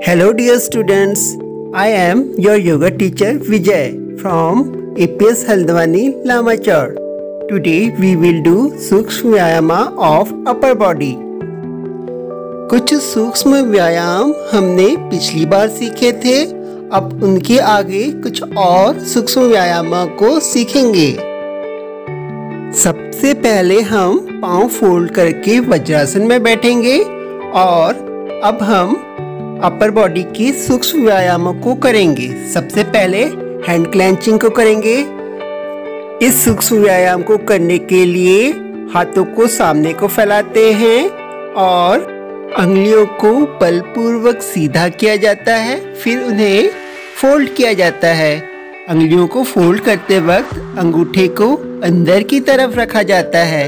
Hello dear students, I am your yoga teacher Vijay from APS Haldwani Lamachar. Today we will do सूक्ष्म व्यायाम of upper body. कुछ सूक्ष्म व्यायाम हमने पिछली बार सीखे थे, अब उनके आगे कुछ और सूक्ष्म व्यायामों को सीखेंगे। सबसे पहले हम पाँव फोल्ड करके वज्रासन में बैठेंगे और अब हम अपर बॉडी की सूक्ष्म व्यायामों को करेंगे। सबसे पहले हैंड क्लेंचिंग को करेंगे। इस सूक्ष्म व्यायाम को करने के लिए हाथों को सामने को फैलाते हैं और अंगुलियों को बलपूर्वक सीधा किया जाता है, फिर उन्हें फोल्ड किया जाता है। अंगुलियों को फोल्ड करते वक्त अंगूठे को अंदर की तरफ रखा जाता है।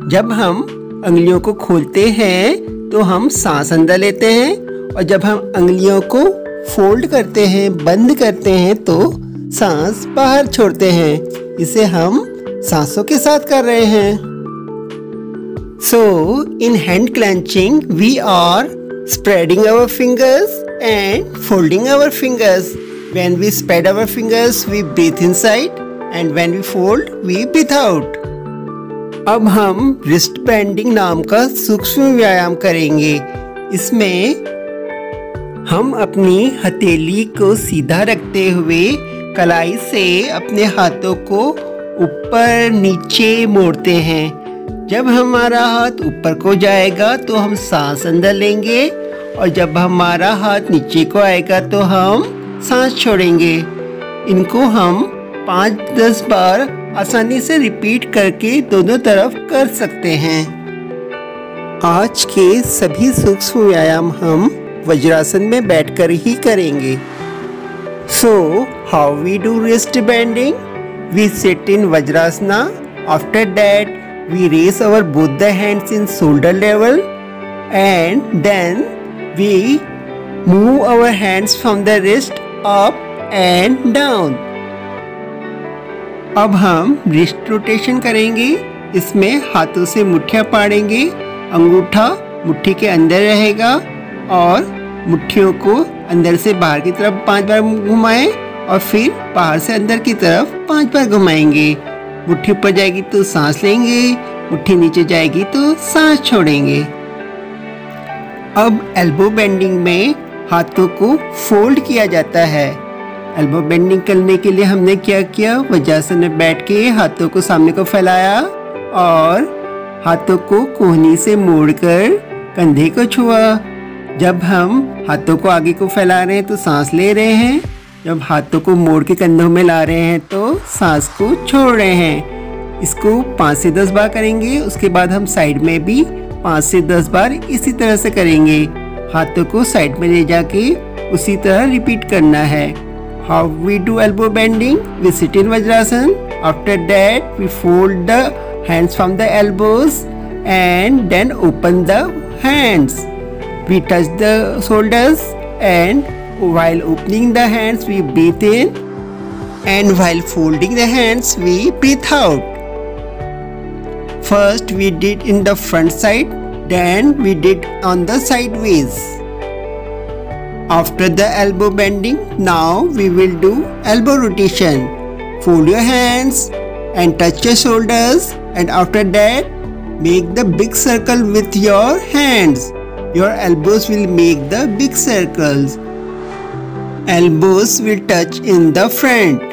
जब हम अंगुलियों को खोलते हैं तो हम सांस अंदर लेते हैं और जब हम अंगुलियों को फोल्ड करते हैं, बंद करते हैं तो सांस बाहर छोड़ते हैं। इसे हम सांसों के साथ कर रहे हैं। So in hand clenching we are spreading our fingers and folding our fingers. When we spread our fingers we breathe inside and when we fold we breathe out. अब हम wrist bending नाम का सूक्ष्म व्यायाम करेंगे। इसमें हम अपनी हथेली को सीधा रखते हुए कलाई से अपने हाथों को ऊपर नीचे मोड़ते हैं। जब हमारा हाथ ऊपर को जाएगा तो हम सांस अंदर लेंगे और जब हमारा हाथ नीचे को आएगा तो हम सांस छोड़ेंगे। इनको हम 5-10 बार आसानी से रिपीट करके दोनों तरफ कर सकते हैं। आज के सभी सूक्ष्म व्यायाम हम वज्रासन में बैठकर ही करेंगे। So, how we do wrist bending? We sit in Vajrasana. After that, we raise our both the hands in shoulder level, and then we move our hands from the wrist up and down. अब हम wrist rotation करेंगे। इसमें हाथों से मुट्ठियाँ पाड़ेंगे, अंगूठा मुट्ठी के अंदर रहेगा और मुट्ठियों को अंदर से बाहर की तरफ 5 बार घुमाएं और फिर बाहर से अंदर की तरफ 5 बार घुमाएंगे। मुट्ठी ऊपर जाएगी तो सांस लेंगे, मुट्ठी नीचे जाएगी तो सांस छोड़ेंगे। अब एल्बो बेंडिंग में हाथों को फोल्ड किया जाता है। एल्बो बेंडिंग करने के लिए हमने क्या किया, वज्रासन में बैठ के हाथों को सामने को फैलाया और हाथों को कोहनी से मोड़कर कंधे को छुआ। जब हम हाथों को आगे को फैला रहे हैं तो सांस ले रहे हैं, जब हाथों को मोड़ के कंधों में ला रहे हैं तो सांस को छोड़ रहे हैं। इसको 5 से 10 बार करेंगे। उसके बाद हम साइड में भी 5 से 10 बार इसी तरह से करेंगे। हाथों को साइड में ले जाके उसी तरह रिपीट करना है। How we do elbow bending? We sit in vajrasana. After that we fold the hands from the elbows and then open the hands. We touch the shoulders and while opening the hands we breathe in and while folding the hands we breathe out. First we did in the front side, then we did on the sideways. After the elbow bending, now we will do elbow rotation. Fold your hands and touch your shoulders and after that make the big circle with your hands. Your elbows will make the big circles. Elbows will touch in the front.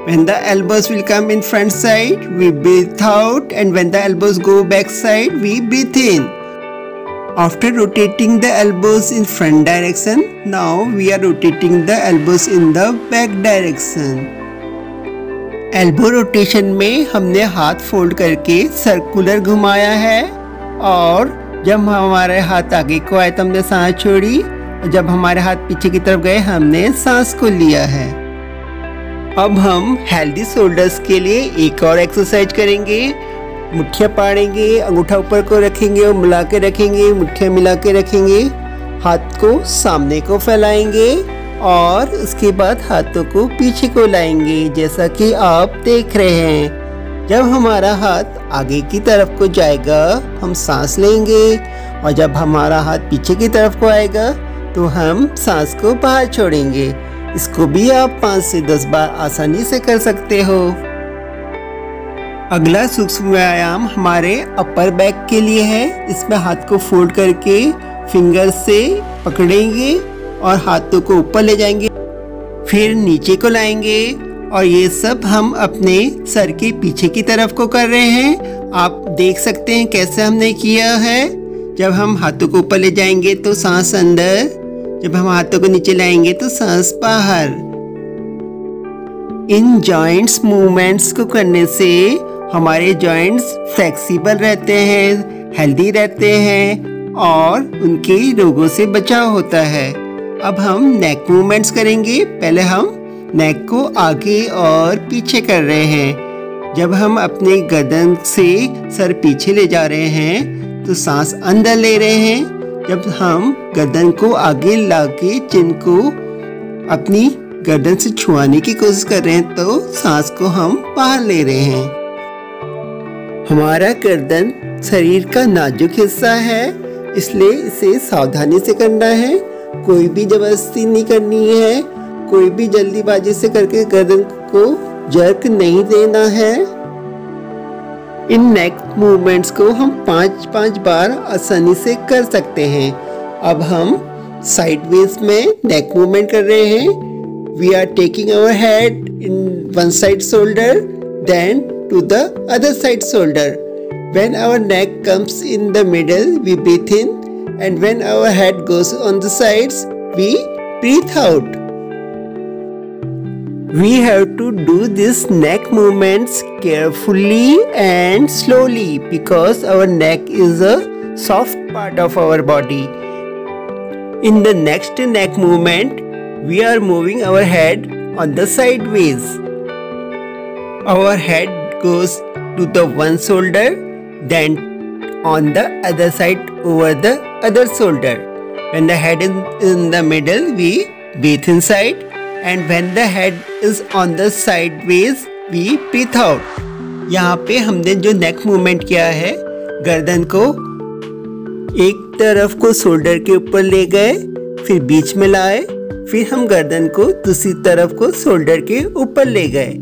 When the elbows will come in front side, we breathe out and when the elbows go back side, we breathe in. After rotating the elbows in front direction, now we are rotating the elbows in the back direction. Elbow rotation में हमने हाथ fold करके circular घुमाया है और जब हमारे हाथ आगे को आए तो हमने सांस छोड़ी और जब हमारे हाथ पीछे की तरफ गए हमने सांस को लिया है। अब हम हेल्दी शोल्डर्स के लिए एक और एक्सरसाइज करेंगे। मुट्ठियाँ पाड़ेंगे, अंगूठा ऊपर को रखेंगे और मिला के रखेंगे, मुट्ठियाँ मिला के रखेंगे, हाथ को सामने को फैलाएंगे और उसके बाद हाथों को पीछे को लाएंगे जैसा कि आप देख रहे हैं। जब हमारा हाथ आगे की तरफ को जाएगा हम सांस लेंगे और जब हमारा हाथ पीछे की तरफ को आएगा तो हम सांस को बाहर छोड़ेंगे। इसको भी आप 5 से 10 बार आसानी से कर सकते हो। अगला सूक्ष्म व्यायाम हमारे अपर बैक के लिए है। इसमें हाथ को फोल्ड करके फिंगर से पकड़ेंगे और हाथों को ऊपर ले जाएंगे, फिर नीचे को लाएंगे और ये सब हम अपने सर के पीछे की तरफ को कर रहे हैं। आप देख सकते हैं कैसे हमने किया है। जब हम हाथों को ऊपर ले जाएंगे तो सांस अंदर, जब हम हाथों को नीचे लाएंगे तो सांस बाहर। इन जॉइंट्स मूवमेंट्स को करने से हमारे जॉइंट्स फ्लेक्सिबल रहते हैं, हेल्दी रहते हैं और उनके रोगों से बचाव होता है। अब हम नेक मूवमेंट्स करेंगे। पहले हम नेक को आगे और पीछे कर रहे हैं। जब हम अपने गर्दन से सर पीछे ले जा रहे हैं तो सांस अंदर ले रहे हैं। जब हम गर्दन को आगे लाके चिन को अपनी गर्दन से छुआने की कोशिश कर रहे हैं तो सांस को हम बाहर ले रहे हैं। हमारा गर्दन शरीर का नाजुक हिस्सा है, इसलिए इसे सावधानी से करना है। कोई भी जबरदस्ती नहीं करनी है, कोई भी जल्दीबाजी से करके गर्दन को जर्क नहीं देना है। इन नेक मूवमेंट्स को हम 5-5 बार आसानी से कर सकते हैं। अब हम साइडवेज में नेक मूवमेंट कर रहे हैं। We are taking our head in one side shoulder, then to the other side shoulder. When our neck comes in the middle, we breathe in, and when our head goes on the sides, we breathe out. We have to do this neck movements carefully and slowly because our neck is a soft part of our body. In the next neck movement, we are moving our head on the sideways. Our head goes to the one shoulder, then on the other side over the other shoulder. When the head is in the middle, we breathe inside, and when the head is on the sideways, we breathe out. यहाँ पे हमने जो neck movement किया है, गर्दन को एक तरफ को शोल्डर के ऊपर ले गए, फिर बीच में लाए, फिर हम गर्दन को दूसरी तरफ को शोल्डर के ऊपर ले गए।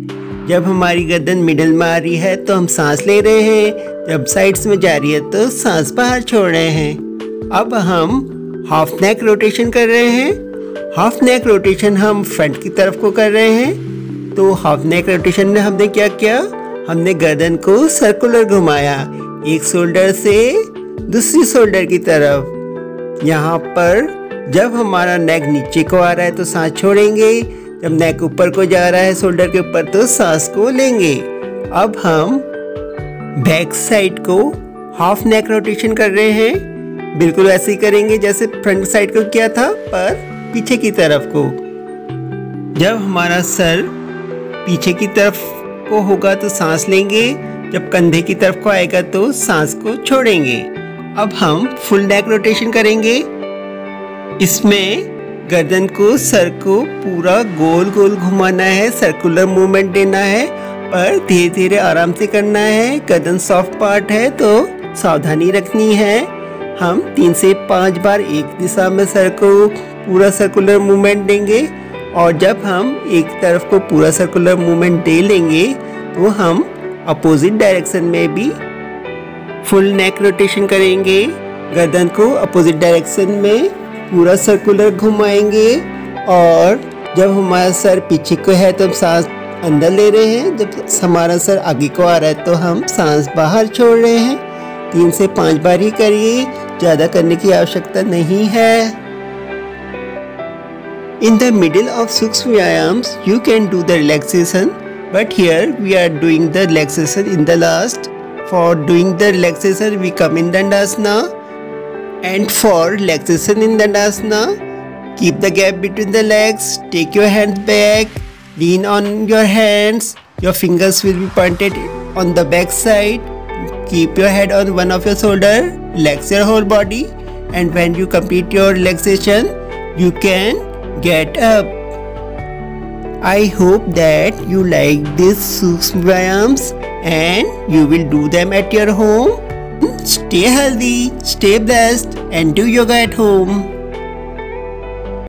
जब हमारी गर्दन मिडिल में आ रही है तो हम सांस ले रहे हैं, जब साइड्स में जा रही है तो सांस बाहर छोड़ रहे हैं। अब हम हाफ नेक रोटेशन कर रहे हैं। हाफ नेक रोटेशन हम फ्रंट की तरफ को कर रहे हैं। तो हाफ नेक रोटेशन में हमने क्या किया, हमने गर्दन को सर्कुलर घुमाया, एक शोल्डर से दूसरी शोल्डर की तरफ। यहाँ पर जब हमारा नेक नीचे को आ रहा है तो सांस छोड़ेंगे, जब नेक ऊपर को जा रहा है शोल्डर के ऊपर तो सांस को लेंगे। अब हम बैक साइड को हाफ नेक रोटेशन कर रहे हैं। बिल्कुल ऐसे ही करेंगे जैसे फ्रंट साइड को किया था, पर पीछे की तरफ को। जब हमारा सर पीछे की तरफ को होगा तो सांस लेंगे, जब कंधे की तरफ को आएगा तो सांस को छोड़ेंगे। अब हम फुल नेक रोटेशन करेंगे। इसमें गर्दन को, सर को पूरा गोल गोल घुमाना है, सर्कुलर मूवमेंट देना है, पर धीरे धीरे आराम से करना है। गर्दन सॉफ्ट पार्ट है तो सावधानी रखनी है। हम 3 से 5 बार एक दिशा में सर को पूरा सर्कुलर मूवमेंट देंगे और जब हम एक तरफ को पूरा सर्कुलर मूवमेंट दे लेंगे तो हम अपोजिट डायरेक्शन में भी फुल नेक रोटेशन करेंगे। गर्दन को अपोजिट डायरेक्शन में पूरा सर्कुलर घुमाएंगे और जब हमारा सर पीछे को है तो हम सांस अंदर ले रहे हैं, जब हमारा सर आगे को आ रहा है तो हम सांस बाहर छोड़ रहे हैं। 3 से 5 बार ही करिए, ज़्यादा करने की आवश्यकता नहीं है। In the middle of Sukshma Vyayams, you can do the relaxation, but here we are doing the relaxation in the last. For doing the relaxation, we come in Dandasana. And for relaxation in Dandasana, keep the gap between the legs, take your hands back, lean on your hands, your fingers will be pointed on the back side, keep your head on one of your shoulder, relax your whole body, and when you complete your relaxation, you can get up. I hope that you like these Sukshma Vyayams and you will do them at your home. Stay healthy, stay blessed and do yoga at home.